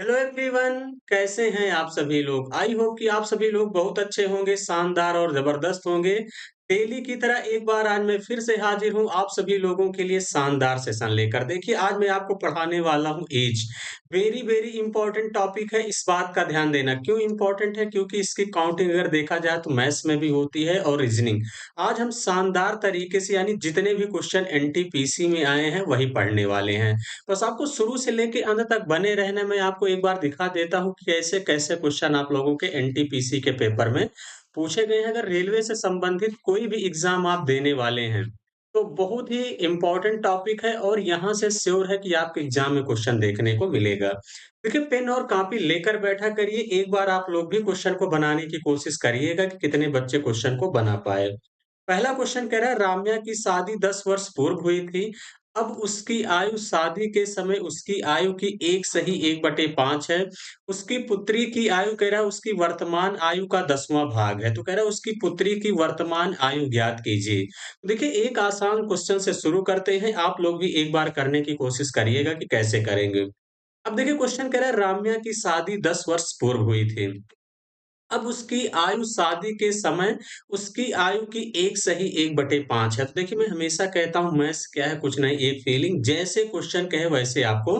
Hello everyone, कैसे हैं आप सभी लोग। आई होप कि आप सभी लोग बहुत अच्छे होंगे, शानदार और जबरदस्त होंगे। डेली की तरह एक बार आज मैं फिर से हाजिर हूं आप सभी लोगों के लिए शानदार सेशन लेकर। देखिए, आज मैं आपको पढ़ाने वाला हूं एज। वेरी वेरी इंपॉर्टेंट टॉपिक है। इस बात का ध्यान देना क्यों इंपॉर्टेंट है, क्योंकि इसकी काउंटिंग अगर देखा जाए तो मैथ्स में भी होती है और रीजनिंग। आज हम शानदार तरीके से यानी जितने भी क्वेश्चन एनटीपीसी में आए हैं वही पढ़ने वाले हैं। बस आपको शुरू से लेके अंत तक बने रहना। मैं आपको एक बार दिखा देता हूँ कि कैसे-कैसे क्वेश्चन आप लोगों के एनटीपीसी के पेपर में पूछे गए हैं। अगर रेलवे से संबंधित कोई भी एग्ज़ाम आप देने वाले हैं, तो बहुत ही इम्पोर्टेंट टॉपिक है और यहाँ से श्योर है कि आपके एग्ज़ाम में क्वेश्चन देखने को मिलेगा। देखिए, पेन और कॉपी लेकर बैठा करिए। एक बार आप लोग भी क्वेश्चन को बनाने की कोशिश करिएगा कि कितने बच्चे क्वेश्चन को बना पाए। पहला क्वेश्चन कह रहा है, राम्या की शादी 10 वर्ष पूर्व हुई थी। अब उसकी आयु शादी के समय उसकी आयु की 1 सही 1/5 है। उसकी पुत्री की आयु कह रहा है उसकी वर्तमान आयु का 10वां भाग है। तो कह रहा है उसकी पुत्री की वर्तमान आयु ज्ञात कीजिए। तो देखिए, एक आसान क्वेश्चन से शुरू करते हैं। आप लोग भी एक बार करने की कोशिश करिएगा कि कैसे करेंगे। अब देखिए, क्वेश्चन कह रहा है राम्या की शादी 10 वर्ष पूर्व हुई थी। अब उसकी आयु शादी के समय उसकी आयु की 1 सही 1/5 है। तो देखिए, मैं हमेशा कहता हूँ मैथ्स क्या है, कुछ नहीं, एक फीलिंग। जैसे क्वेश्चन कहे वैसे आपको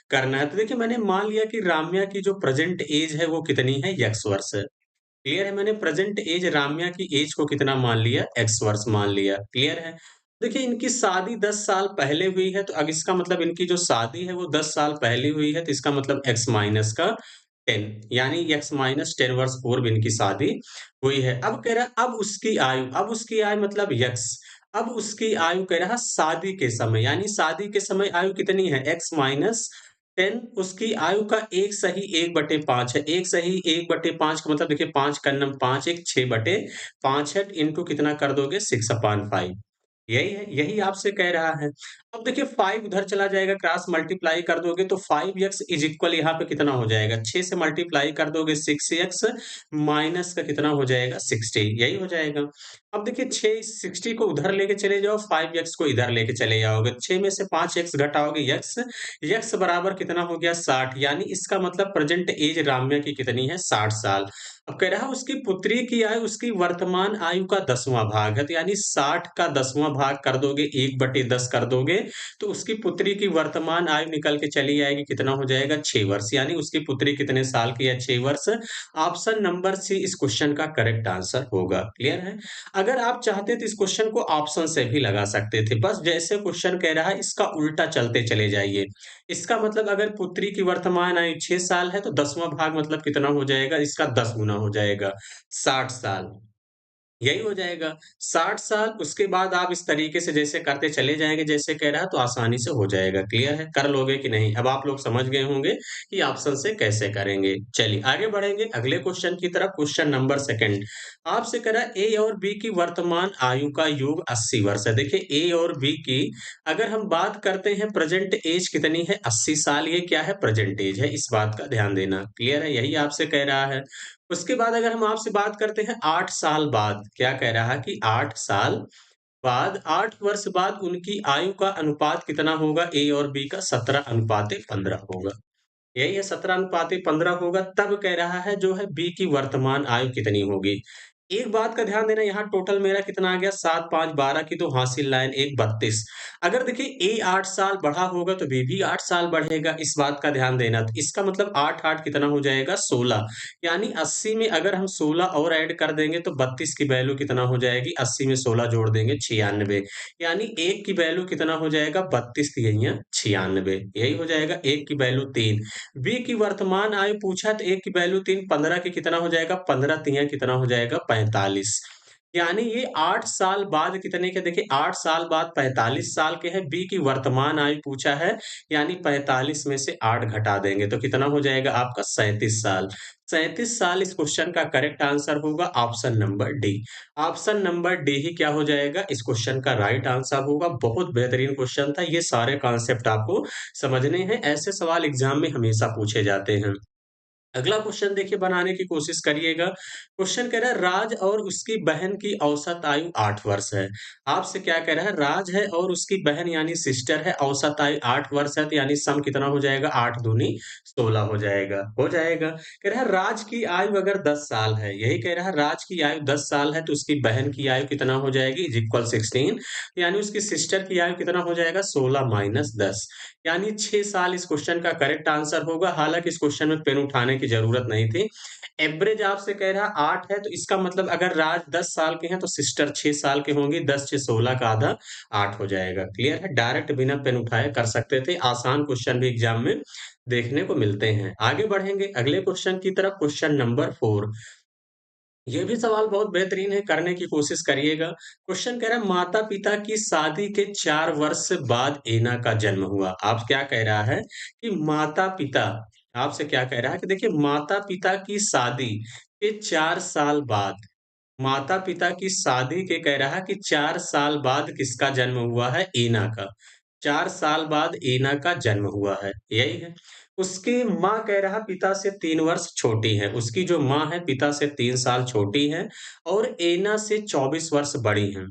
करना है। तो देखिए, मैंने मान लिया कि राम्या की जो प्रेज़ेंट एज है वो कितनी है, x वर्ष है। क्लियर है? मैंने प्रेज़ेंट एज राम्या की एज को कितना मान लिया, x वर्ष मान लिया। क्लियर है? देखिए, इनकी शादी 10 साल पहले हुई है, तो अब इसका मतलब इनकी जो शादी है वो 10 साल पहले हुई है, तो इसका मतलब x माइनस का 10, यानी x माइनस 10 वर्ष पूर्व इनकी शादी हुई है। अब कह रहा है अब उसकी आयु मतलब x। अब उसकी आयु कह रहा है शादी के समय, यानी शादी के समय आयु कितनी है, x माइनस 10। उसकी आयु का 1 सही 1/5 है। 1 सही 1/5 का मतलब देखिए, 5 का 5 1 6/5 है, इंटू कितना कर दोगे, 6/5। यही है, यही आपसे कह रहा है। अब देखिए, 5 उधर चला जाएगा, क्रॉस मल्टीप्लाई कर दोगे तो 5x इज इक्वल यहाँ पे कितना हो जाएगा, 6 से मल्टीप्लाई कर दोगे 6x माइनस का कितना हो जाएगा, 60। यही हो जाएगा। अब देखिए, 6 60 को उधर लेके चले जाओ, 5x को इधर लेके चले जाओगे। 6 में से 5x घटाओगे x बराबर कितना हो गया, 60। यानी इसका मतलब प्रेजेंट एज राम्या की कितनी है, 60 साल। अब कह रहा है उसकी पुत्री की आयु उसकी वर्तमान आयु का 10वां भाग है, तो यानी 60 का 10वां भाग कर दोगे, 1/10 कर दोगे, तो उसकी पुत्री की वर्तमान आयु निकल के चली आएगी, कितना हो जाएगा, 6 वर्ष। यानी उसकी पुत्री कितने साल की है, 6 वर्ष। ऑप्शन नंबर सी इस क्वेश्चन का करेक्ट आंसर होगा। क्लियर है? अगर आप चाहते तो इस क्वेश्चन को ऑप्शन से भी लगा सकते थे। बस जैसे क्वेश्चन कह रहा है इसका उल्टा चलते चले जाइए। इसका मतलब अगर पुत्री की वर्तमान आयु 6 साल है तो 10वां भाग मतलब कितना हो जाएगा, इसका 10 गुना हो जाएगा, 60 साल। यही हो जाएगा 60 साल। उसके बाद आप इस तरीके से जैसे करते चले जाएँगे, जैसे कह रहा है, तो आसानी से हो जाएगा। क्लियर है? कर लोगे कि नहीं? अब आप लोग समझ गए होंगे कि ऑप्शन से कैसे करेंगे। चलिए आगे बढ़ेंगे अगले क्वेश्चन की तरफ। क्वेश्चन नंबर 2 आपसे कह रहा है ए और बी की वर्तमान आयु का योग 80 वर्ष है। देखिए, ए और बी की अगर हम बात करते हैं, प्रेजेंट एज कितनी है, 80 साल। ये क्या है, प्रेजेंट एज है, इस बात का ध्यान देना। क्लियर है? यही आपसे कह रहा है। उसके बाद अगर हम आपसे बात करते हैं 8 साल बाद, क्या कह रहा है कि 8 साल बाद, 8 वर्ष बाद उनकी आयु का अनुपात कितना होगा, ए और बी का 17:15 होगा। यही है, 17:15 होगा। तब कह रहा है जो है बी की वर्तमान आयु कितनी होगी। एक बात का ध्यान देना, यहाँ टोटल मेरा कितना आ गया, 7 5 12 की तो हासिल लाइन 1 32। अगर देखिए ए 8 साल बढ़ा होगा तो बी भी 8 साल बढ़ेगा, इस बात का ध्यान देना। तो इसका मतलब 8 8 कितना हो जाएगा, 16। यानी 80 में अगर हम 16 और ऐड कर देंगे तो 32 की वैल्यू कितना हो जाएगी, 80 में 16 जोड़ देंगे 96। यानी 1 की वैल्यू कितना हो जाएगा, 32 तिहैया 96। यही हो जाएगा, 1 की वैल्यू 3। बी की वर्तमान आयु पूछा तो 1 की वैल्यू 3, 15 की कितना हो जाएगा, 15 तिया कितना हो जाएगा, 45। यानी ये 8 साल बाद कितने के, देखिए 8 साल बाद 45 साल के हैं। बी की वर्तमान आयु पूछा है, यानी 45 में से 8 घटा देंगे तो कितना हो जाएगा आपका, 37 साल। 37 साल इस क्वेश्चन का करेक्ट आंसर होगा, option number D. Option number D ही क्या हो जाएगा, इस क्वेश्चन का राइट आंसर होगा। बहुत बेहतरीन क्वेश्चन था। ये सारे कॉन्सेप्ट आपको समझने हैं। ऐसे सवाल एग्जाम में हमेशा पूछे जाते हैं। अगला क्वेश्चन देखिए बनाने की कोशिश करिएगा। क्वेश्चन कह रहा है राज और उसकी बहन की औसत आयु 8 वर्ष है। आपसे क्या कह रहा है राज है और उसकी बहन यानी सिस्टर है, औसत आयु 8 वर्ष है तो यानी सम कितना हो जाएगा 8 दूनी 16 हो जाएगा, हो जाएगा। कह रहा है राज की आयु अगर 10 साल है, यही कह रहा है राज की आयु 10 साल है तो उसकी बहन की आयु कितना हो जाएगी इज इक्वल 16 यानी उसकी सिस्टर की आयु कितना हो जाएगा 16 माइनस 10 यानी 6 साल इस क्वेश्चन का करेक्ट आंसर होगा। हालाँकि इस क्वेश्चन में पेन उठाने की ज़रूरत नहीं थी। एवरेज आपसे कह रहा है 8 है, तो इसका मतलब अगर राज 10 साल के हैं, तो सिस्टर 6 साल की होंगी। 10 6 16 का आधा 8 हो जाएगा। क्लियर है? डायरेक्ट बिना पेन उठाए कर सकते थे। आसान क्वेश्चन भी एग्ज़ाम में देखने को मिलते हैं। आगे बढ़ेंगे अगले क्वेश्चन की तरफ, क्वेश्चन नंबर 4। ये भी सवाल बहुत बेहतरीन है, करने की कोशिश करिएगा। क्वेश्चन कह रहा है माता-पिता की शादी के 4 वर्ष बाद एना का जन्म हुआ। आप क्या कह रहा है कि माता-पिता आपसे क्या कह रहा है कि देखिए माता-पिता की शादी के 4 साल बाद माता-पिता की शादी के कह रहा है कि 4 साल बाद किसका जन्म हुआ है? एना का। 4 साल बाद एना का जन्म हुआ है, यही है। उसकी माँ कह रहा पिता से 3 वर्ष छोटी है। उसकी जो माँ है पिता से 3 साल छोटी है और एना से 24 वर्ष बड़ी हैं।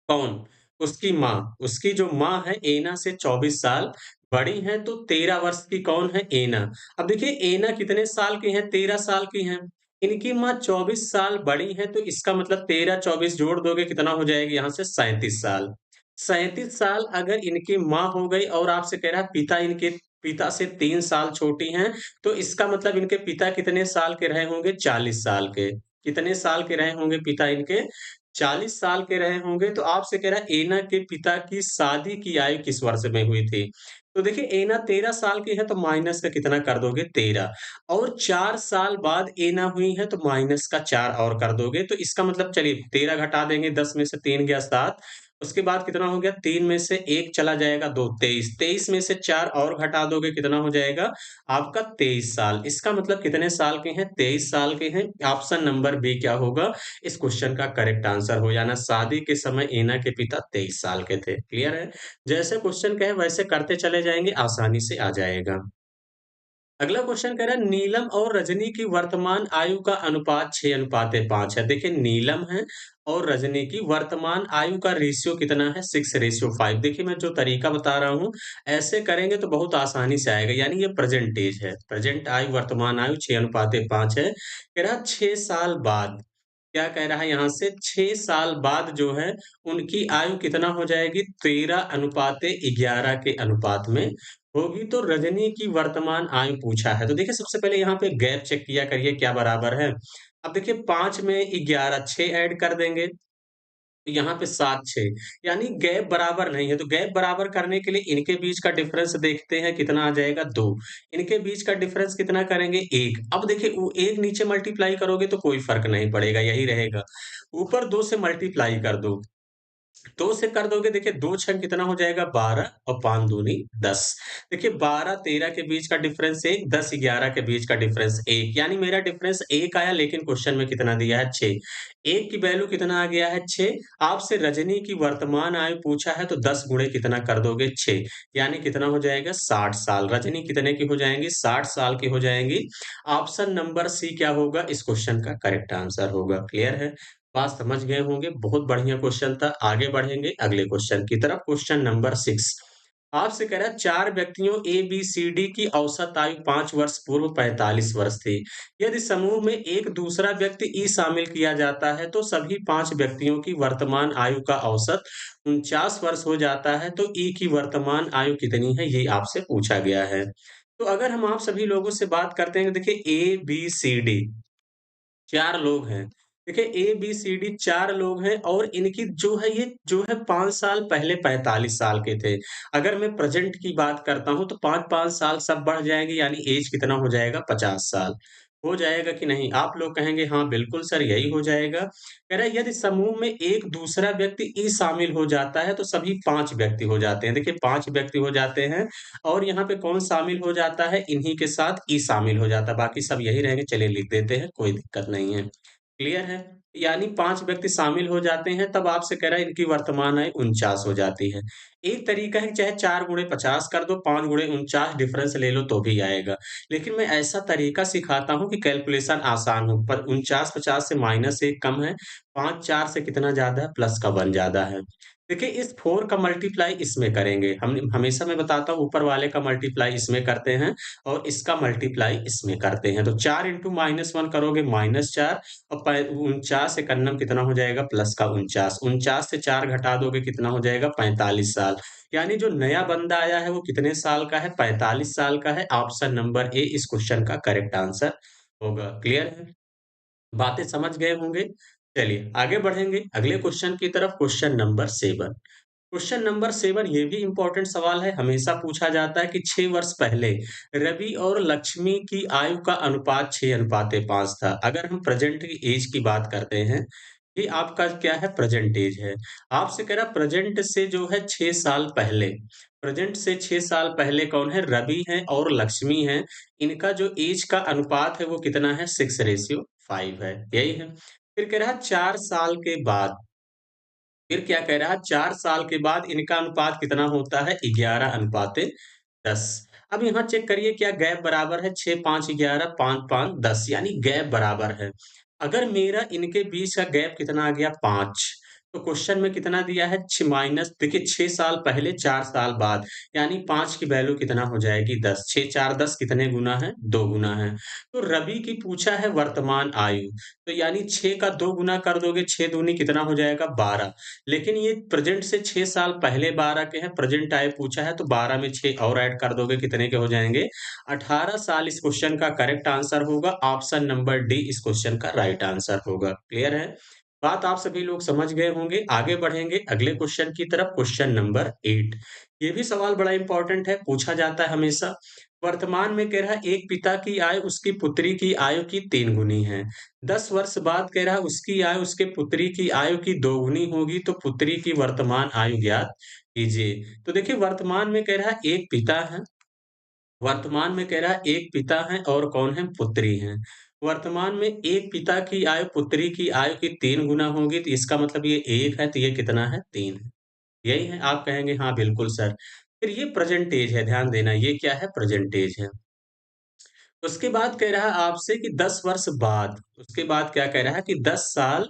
कौन? उसकी माँ। उसकी जो माँ है एना से 24 साल बड़ी हैं तो 13 वर्ष की कौन है? एना। अब देखिए एना कितने साल की हैं? 13 साल की हैं। इनकी माँ 24 साल बड़ी हैं तो इसका मतलब 13-24 जोड़ दोगे कितना हो जाएगी यहाँ से 37 साल। 37 साल अगर इनकी माँ हो गई और आपसे कह रहा है पिता इनके पिता से 3 साल छोटी हैं, तो इसका मतलब इनके पिता कितने साल के रहे होंगे? 40 साल के। कितने साल के रहे होंगे पिता इनके? 40 साल के रहे होंगे, तो आपसे कह रहा है एना के पिता की शादी की आयु किस वर्ष में हुई थी? तो देखिए एना 13 साल की है तो माइनस का कितना कर दोगे 13 और 4 साल बाद एना हुई है तो माइनस का 4 और कर दोगे। तो इसका मतलब चलिए 13 घटा देंगे 10 में से 3 गया 7 उसके बाद कितना हो गया 3 में से 1 चला जाएगा 2 23 23 में से 4 और घटा दोगे कितना हो जाएगा आपका 23 साल। इसका मतलब कितने साल के हैं? 23 साल के हैं। ऑप्शन नंबर बी क्या होगा? इस क्वेश्चन का करेक्ट आंसर हो जाना शादी के समय एना के पिता 23 साल के थे। क्लियर है? जैसे क्वेश्चन कहे वैसे करते चले जाएँगे, आसानी से आ जाएगा। अगला क्वेश्चन कह रहा है नीलम और रजनी की वर्तमान आयु का अनुपात 6:5 है। देखिए नीलम है और रजनी की वर्तमान आयु का रेशियो कितना है 6:5। देखिए मैं जो तरीका बता रहा हूँ ऐसे करेंगे तो बहुत आसानी से आएगा। यानी ये प्रेजेंट एज है, प्रेजेंट आयु वर्तमान आयु 6:5 है। कह रहा 6 साल बाद क्या कह रहा है यहाँ से 6 साल बाद जो है उनकी आयु कितना हो जाएगी 13:11 के अनुपात में होगी। तो रजनी की वर्तमान आयु पूछा है। तो देखिए सबसे पहले यहाँ पे गैप चेक किया करिए क्या बराबर है। अब देखिए 5 में 11 6 ऐड कर देंगे तो यहाँ पे 7 6 यानी गैप बराबर नहीं है। तो गैप बराबर करने के लिए इनके बीच का डिफरेंस देखते हैं कितना आ जाएगा 2 इनके बीच का डिफरेंस कितना करेंगे 1। अब देखिए वो 1 नीचे मल्टीप्लाई करोगे तो कोई फ़र्क नहीं पड़ेगा, यही रहेगा। ऊपर 2 से मल्टीप्लाई कर दो 2 से कर दोगे देखिए 2 छक कितना हो जाएगा 12 और 5 दूनी 10। देखिए 12-13 के बीच का डिफरेंस 1, 10-11 के बीच का डिफरेंस 1 यानी मेरा डिफरेंस 1 आया लेकिन क्वेश्चन में कितना दिया है 6। 1 की वैल्यू कितना आ गया है 6। आपसे रजनी की वर्तमान आयु पूछा है तो 10 गुणे कितना कर दोगे 6 यानी कितना हो जाएगा 60 साल। रजनी कितने की हो जाएँगी 60 साल की हो जाएँगी। ऑप्शन नंबर सी क्या होगा इस क्वेश्चन का करेक्ट आंसर होगा। क्लियर है? बात समझ गए होंगे, बहुत बढ़िया क्वेश्चन था। आगे बढ़ेंगे अगले क्वेश्चन की तरफ, क्वेश्चन नंबर 6 आपसे कह रहा है 4 व्यक्तियों ए, बी, सी, डी की औसत आयु 5 वर्ष पूर्व 45 वर्ष थी। यदि समूह में एक दूसरा व्यक्ति ई शामिल किया जाता है, तो सभी 5 व्यक्तियों की वर्तमान आयु का औसत 49 वर्ष हो जाता है, तो ई की वर्तमान आयु कितनी है? ये आपसे पूछा गया है। तो अगर हम आप सभी लोगों से बात करते हैं, देखिए ए, बी, सी, डी 4 लोग हैं। देखिए ए, बी, सी, डी 4 लोग हैं और इनकी जो है ये जो है 5 साल पहले 45 साल के थे। अगर मैं प्रेज़ेंट की बात करता हूँ तो 5-5 साल सब बढ़ जाएँगे यानी ऐज कितना हो जाएगा 50 साल। हो जाएगा कि नहीं? आप लोग कहेंगे हाँ, बिल्कुल सर यही हो जाएगा। कह रहा है यदि समूह में एक दूसरा व्यक्ति ई शामिल हो जाता है तो सभी 5 व्यक्ति हो जाते हैं। देखिए 5 व्यक्ति हो जाते हैं और यहाँ पे कौन शामिल हो जाता है? इन्हीं के साथ ई शामिल हो जाता है, बाकी सब यही रहेंगे। चलिए लिख देते हैं, कोई दिक्कत नहीं है। क्लियर है? यानी 5 व्यक्ति शामिल हो जाते हैं, तब आपसे कह रहा है इनकी वर्तमान आय 49 हो जाती है। एक तरीका है चाहे 4 गुणे 50 कर दो, 5 गुणे 49 डिफरेंस ले लो तो भी आएगा। लेकिन मैं ऐसा तरीका सिखाता हूँ कि कैलकुलेशन आसान हो, पर 49 50 से -1 कम है, 5 4 से कितना ज़्यादा है, प्लस का 1 ज़्यादा है। देखिए इस 4 का मल्टीप्लाई इसमें करेंगे। हम हमेशा मैं बताता हूँ ऊपर वाले का मल्टीप्लाई इसमें करते हैं और इसका मल्टीप्लाई इसमें करते हैं। तो 4 इंटू -1 करोगे -4 और 49 एकन्नम कितना हो जाएगा प्लस का 49, 49 से 4 घटा दोगे कितना हो जाएगा 45 साल। यानी जो नया बंदा आया है वो कितने साल का है? 45 साल का है। ऑप्शन नंबर ए इस क्वेश्चन का करेक्ट आंसर होगा। क्लियर है? बातें समझ गए होंगे? चलिए आगे बढ़ेंगे अगले क्वेश्चन की तरफ, क्वेश्चन नंबर 7। क्वेश्चन नंबर 7 ये भी इम्पोर्टेंट सवाल है, हमेशा पूछा जाता है कि 6 वर्ष पहले रवि और लक्ष्मी की आयु का अनुपात 6:5 था। अगर हम प्रेजेंट की एज की बात करते हैं, ये आपका क्या है प्रेजेंट एज है। आपसे कह रहा प्रेजेंट से जो है 6 साल पहले, प्रेजेंट से 6 साल पहले कौन है? रवि है और लक्ष्मी है। इनका जो एज का अनुपात है वो कितना है? 6:5 है, यही है। फिर कह रहा 4 साल के बाद, फिर क्या कह रहा है 4 साल के बाद इनका अनुपात कितना होता है 11:10। अब यहाँ चेक करिए क्या गैप बराबर है 6 5 11 5 5 10 यानी गैप बराबर है। अगर मेरा इनके बीच का गैप कितना आ गया 5, तो क्वेश्चन में कितना दिया है 6 माइनस देखिए 6 साल पहले 4 साल बाद यानी 5 की वैल्यू कितना हो जाएगी 10, 6 4 10 कितने गुना है 2 गुना है। तो रवि की पूछा है वर्तमान आयु, तो यानी 6 का 2 गुना कर दोगे 6 दूनी कितना हो जाएगा 12। लेकिन ये प्रेजेंट से 6 साल पहले 12 के हैं, प्रेजेंट आय पूछा है तो 12 में 6 और ऐड कर दोगे कितने के हो जाएँगे 18 साल इस क्वेश्चन का करेक्ट आंसर होगा। ऑप्शन नंबर डी इस क्वेश्चन का राइट आंसर होगा। क्लियर है? बात आप सभी लोग समझ गए होंगे। आगे बढ़ेंगे अगले क्वेश्चन की तरफ, क्वेश्चन नंबर 8। ये भी सवाल बड़ा इंपॉर्टेंट है, पूछा जाता है हमेशा। वर्तमान में कह रहा है एक पिता की आय उसकी पुत्री की आयु की 3 गुनी है। 10 वर्ष बाद कह रहा है उसकी आयु उसके पुत्री की आयु की दोगुनी होगी तो पुत्री की वर्तमान आयु ज्ञात कीजिए। तो देखिए वर्तमान में कह रहा है एक पिता है, वर्तमान में कह रहा है एक पिता है और कौन है पुत्री है। वर्तमान में एक पिता की आयु पुत्री की आयु की 3 गुना होगी तो इसका मतलब ये 1 है तो ये कितना है 3 है। यही है? आप कहेंगे हाँ बिल्कुल सर। फिर ये प्रेजेंट एज है, ध्यान देना ये क्या है प्रेजेंट एज है। उसके बाद कह रहा है आपसे कि 10 वर्ष बाद, उसके बाद क्या कह रहा है कि 10 साल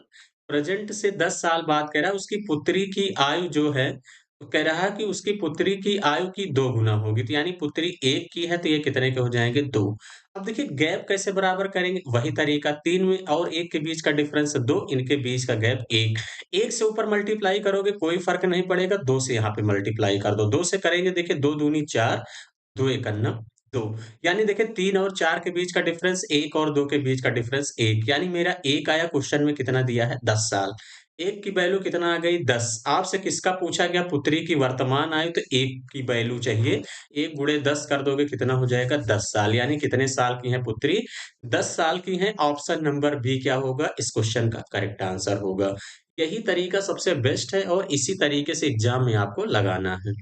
प्रेज़ेंट से 10 साल बाद कह रहा है उसकी पुत्री की आयु जो है, तो कह रहा है कि उसकी पुत्री की आयु की 2 गुना होगी। तो यानी पुत्री 1 की है तो ये कितने के हो जाएँगे 2। अब देखिए गैप कैसे बराबर करेंगे? वही तरीका 3 में और 1 के बीच का डिफरेंस 2, इनके बीच का गैप 1। 1 से ऊपर मल्टीप्लाई करोगे कोई फ़र्क नहीं पड़ेगा, 2 से यहाँ पे मल्टीप्लाई कर दो। 2 से करेंगे देखिए 2 दूनी 4, 2 एकन्ना 2 यानी देखिए 3 और 4 के बीच का डिफरेंस 1 और 2 के बीच का डिफरेंस 1 यानी मेरा 1 आया क्वेश्चन में कितना दिया है 10 साल। 1 की वैल्यू कितना आ गई 10। आपसे किसका पूछा गया पुत्री की वर्तमान आयु तो 1 की वैल्यू चाहिए। 1 गुणे 10 कर दोगे कितना हो जाएगा 10 साल यानी कितने साल की है पुत्री 10 साल की हैं। ऑप्शन नंबर बी क्या होगा इस क्वेश्चन का करेक्ट आंसर होगा। यही तरीका सबसे बेस्ट है और इसी तरीके से एग्ज़ाम में आपको लगाना है।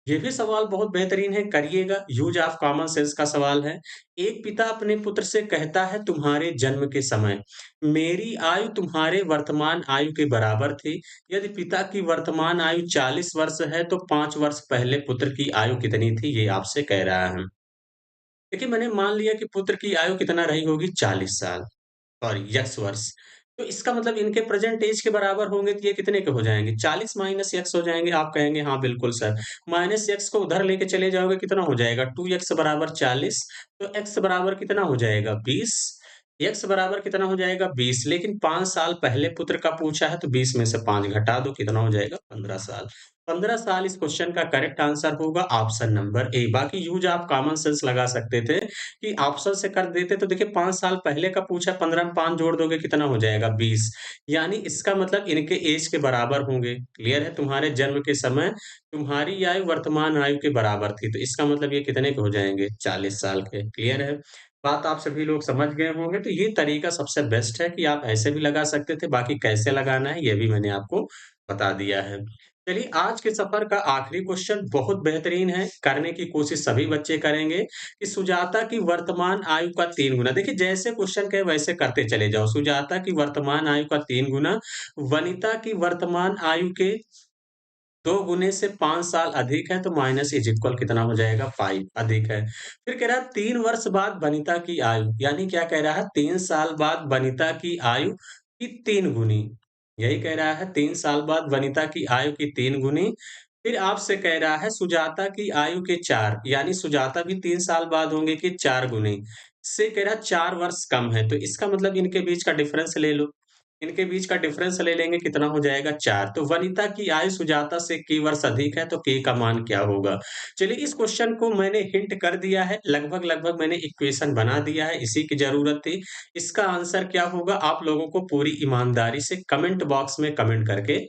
ये भी सवाल बहुत बेहतरीन है, करिएगा। यूज़ ऑफ कॉमन सेंस का सवाल है। एक पिता अपने पुत्र से कहता है तुम्हारे जन्म के समय, मेरी आयु तुम्हारे वर्तमान आयु के बराबर थी। यदि पिता की वर्तमान आयु 40 वर्ष है तो 5 वर्ष पहले पुत्र की आयु कितनी थी? ये आपसे कह रहा है। देखिए मैंने मान लिया कि पुत्र की आयु कितना रही होगी 40 साल। सॉरी यक्स वर्ष। तो इसका मतलब इनके प्रेज़ेंट ऐज के बराबर होंगे तो ये कितने के हो जाएँगे? 40 माइनस एक्स हो जाएँगे। आप कहेंगे हाँ, बिल्कुल सर। माइनस एक्स को उधर लेके चले जाओगे कितना हो जाएगा? 2x बराबर 40 तो x बराबर कितना हो जाएगा? 20 x बराबर कितना हो जाएगा? 20 लेकिन 5 साल पहले पुत्र का पूछा है तो 20 में से 5 घटा दो कितना हो जाएगा? 15 साल। 15 साल इस क्वेश्चन का करेक्ट आंसर होगा ऑप्शन नंबर ए। बाकी यूज़ आप कॉमन सेंस लगा सकते थे कि ऑप्शन से कर देते तो देखिए 5 साल पहले का पूछा 15 में 5 जोड़ दोगे कितना हो जाएगा 20 यानी इसका मतलब इनके एज के बराबर होंगे। क्लियर है? तुम्हारे जन्म के समय तुम्हारी आयु वर्तमान आयु के बराबर थी, तो इसका मतलब ये कितने के हो जाएँगे 40 साल के। क्लियर है? बात आप सभी लोग समझ गए होंगे, तो ये तरीका सबसे बेस्ट है कि आप ऐसे भी लगा सकते थे, बाकी कैसे लगाना है ये भी मैंने आपको बता दिया है। चलिए, आज के सफ़र का आखिरी क्वेश्चन बहुत बेहतरीन है, करने की कोशिश सभी बच्चे करेंगे कि सुजाता की वर्तमान आयु का 3 गुना देखिए, जैसे क्वेश्चन कहे वैसे करते चले जाओ। सुजाता की वर्तमान आयु का 3 गुना, वनिता की वर्तमान आयु के 2 गुने से 5 साल अधिक है, तो माइनस इज इक्वल कितना हो जाएगा 5 अधिक है। फिर कह रहा है 3 वर्ष बाद वनिता की आयु, यानी क्या कह रहा है 3 साल बाद वनिता की आयु की 3 गुनी। यही कह रहा है 3 साल बाद वनिता की आयु की 3 गुनी। फिर आपसे कह रहा है सुजाता की आयु के 4 यानी सुजाता भी 3 साल बाद होंगे कि 4 गुने। इससे कह रहा है 4 वर्ष कम है, तो इसका मतलब इनके बीच का डिफरेंस ले लो। इनके बीच का डिफरेंस ले लेंगे कितना हो जाएगा 4 तो वनिता की आयु सुजाता से k वर्ष अधिक है तो k का मान क्या होगा? चलिए इस क्वेश्चन को मैंने हिंट कर दिया है, लगभग-लगभग मैंने इक्वेशन बना दिया है, इसी की ज़रूरत थी। इसका आंसर क्या होगा आप लोगों को पूरी ईमानदारी से कमेंट बॉक्स में कमेंट करके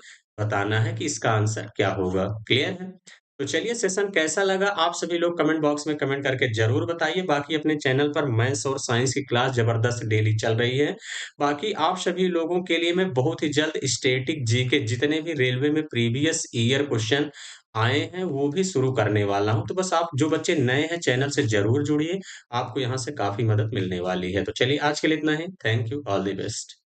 बताना है कि इसका आंसर क्या होगा, क्लियर है? तो चलिए सेशन कैसा लगा आप सभी लोग कमेंट बॉक्स में कमेंट करके ज़रूर बताइए। बाकी अपने चैनल पर मैथ्स और साइंस की क्लास ज़बरदस्त डेली चल रही है। बाकी आप सभी लोगों के लिए मैं बहुत ही जल्द स्टैटिक जीके जितने भी रेलवे में प्रीवियस ईयर क्वेश्चन आए हैं, वो भी शुरू करने वाला हूँ। तो बस आप जो बच्चे नए हैं चैनल से ज़रूर जुड़िए, आपको यहाँ से काफ़ी मदद मिलने वाली है। तो चलिए आज के लिए इतना ही। Thank you, all the best.